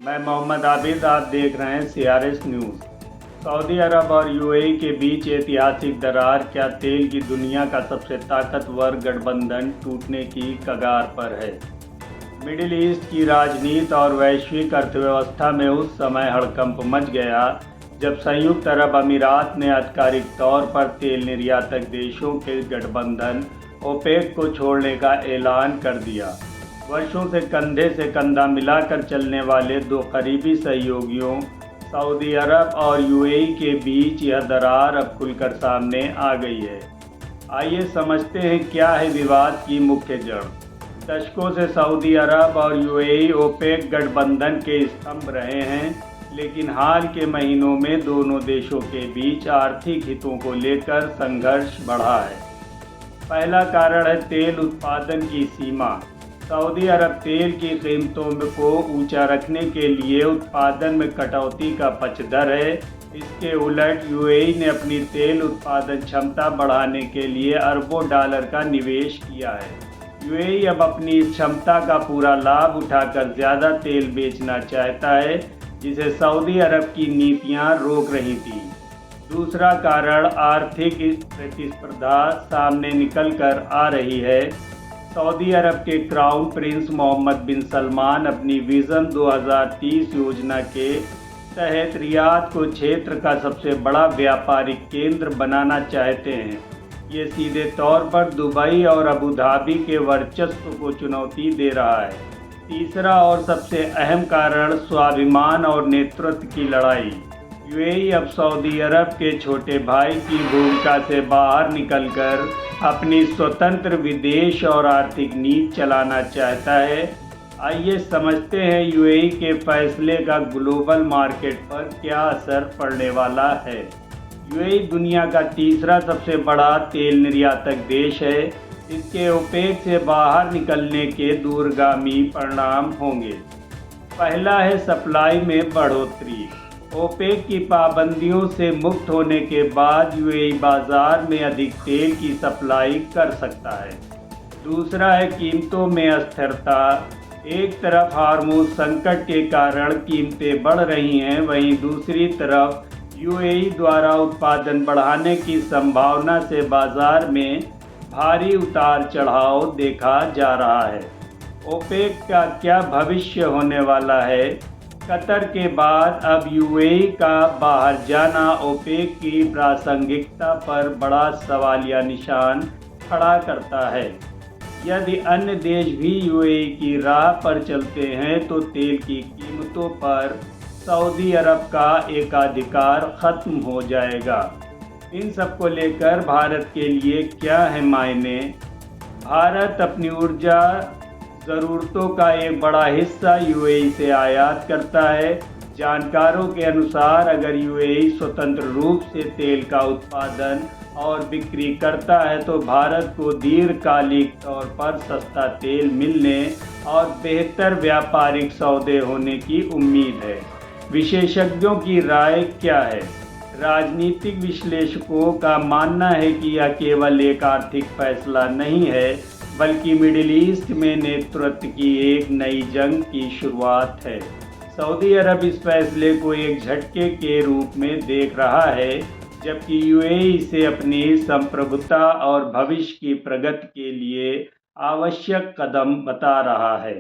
मैं मोहम्मद आबिद, आप देख रहे हैं CRS न्यूज़। सऊदी अरब और UAE के बीच ऐतिहासिक दरार, क्या तेल की दुनिया का सबसे ताकतवर गठबंधन टूटने की कगार पर है। मिडिल ईस्ट की राजनीति और वैश्विक अर्थव्यवस्था में उस समय हड़कंप मच गया जब संयुक्त अरब अमीरात ने आधिकारिक तौर पर तेल निर्यातक देशों के गठबंधन ओपेक को छोड़ने का ऐलान कर दिया। वर्षों से कंधा मिलाकर चलने वाले दो करीबी सहयोगियों सऊदी अरब और UAE के बीच यह दरार अब खुलकर सामने आ गई है। आइए समझते हैं क्या है विवाद की मुख्य जड़। दशकों से सऊदी अरब और UAE ओपेक गठबंधन के स्तंभ रहे हैं, लेकिन हाल के महीनों में दोनों देशों के बीच आर्थिक हितों को लेकर संघर्ष बढ़ा है। पहला कारण है तेल उत्पादन की सीमा। सऊदी अरब तेल की कीमतों को ऊंचा रखने के लिए उत्पादन में कटौती का पक्षधर है। इसके उलट UAE ने अपनी तेल उत्पादन क्षमता बढ़ाने के लिए अरबों डॉलर का निवेश किया है। UAE अब अपनी इस क्षमता का पूरा लाभ उठाकर ज़्यादा तेल बेचना चाहता है, जिसे सऊदी अरब की नीतियां रोक रही थी। दूसरा कारण आर्थिक प्रतिस्पर्धा सामने निकल कर आ रही है। सऊदी अरब के क्राउन प्रिंस मोहम्मद बिन सलमान अपनी विज़न 2030 योजना के तहत रियाद को क्षेत्र का सबसे बड़ा व्यापारिक केंद्र बनाना चाहते हैं। ये सीधे तौर पर दुबई और अबू धाबी के वर्चस्व को चुनौती दे रहा है। तीसरा और सबसे अहम कारण स्वाभिमान और नेतृत्व की लड़ाई। UAE अब सऊदी अरब के छोटे भाई की भूमिका से बाहर निकलकर अपनी स्वतंत्र विदेश और आर्थिक नीति चलाना चाहता है। आइए समझते हैं UAE के फैसले का ग्लोबल मार्केट पर क्या असर पड़ने वाला है। UAE दुनिया का तीसरा सबसे बड़ा तेल निर्यातक देश है। इसके ओपेक से बाहर निकलने के दूरगामी परिणाम होंगे। पहला है सप्लाई में बढ़ोतरी। ओपेक की पाबंदियों से मुक्त होने के बाद UAE बाजार में अधिक तेल की सप्लाई कर सकता है। दूसरा है कीमतों में अस्थिरता। एक तरफ हार्मोज संकट के कारण कीमतें बढ़ रही हैं, वहीं दूसरी तरफ UAE द्वारा उत्पादन बढ़ाने की संभावना से बाजार में भारी उतार चढ़ाव देखा जा रहा है। ओपेक का क्या भविष्य होने वाला है। कतर के बाद अब UAE का बाहर जाना ओपेक की प्रासंगिकता पर बड़ा सवालिया निशान खड़ा करता है। यदि अन्य देश भी UAE की राह पर चलते हैं तो तेल की कीमतों पर सऊदी अरब का एकाधिकार खत्म हो जाएगा। इन सब को लेकर भारत के लिए क्या है मायने। भारत अपनी ऊर्जा ज़रूरतों का एक बड़ा हिस्सा UAE से आयात करता है। जानकारों के अनुसार अगर UAE स्वतंत्र रूप से तेल का उत्पादन और बिक्री करता है तो भारत को दीर्घकालिक तौर पर सस्ता तेल मिलने और बेहतर व्यापारिक सौदे होने की उम्मीद है। विशेषज्ञों की राय क्या है। राजनीतिक विश्लेषकों का मानना है कि यह केवल एक आर्थिक फैसला नहीं है, बल्कि मिडिल ईस्ट में नेतृत्व की एक नई जंग की शुरुआत है। सऊदी अरब इस फैसले को एक झटके के रूप में देख रहा है, जबकि UAE इसे अपनी संप्रभुता और भविष्य की प्रगति के लिए आवश्यक कदम बता रहा है।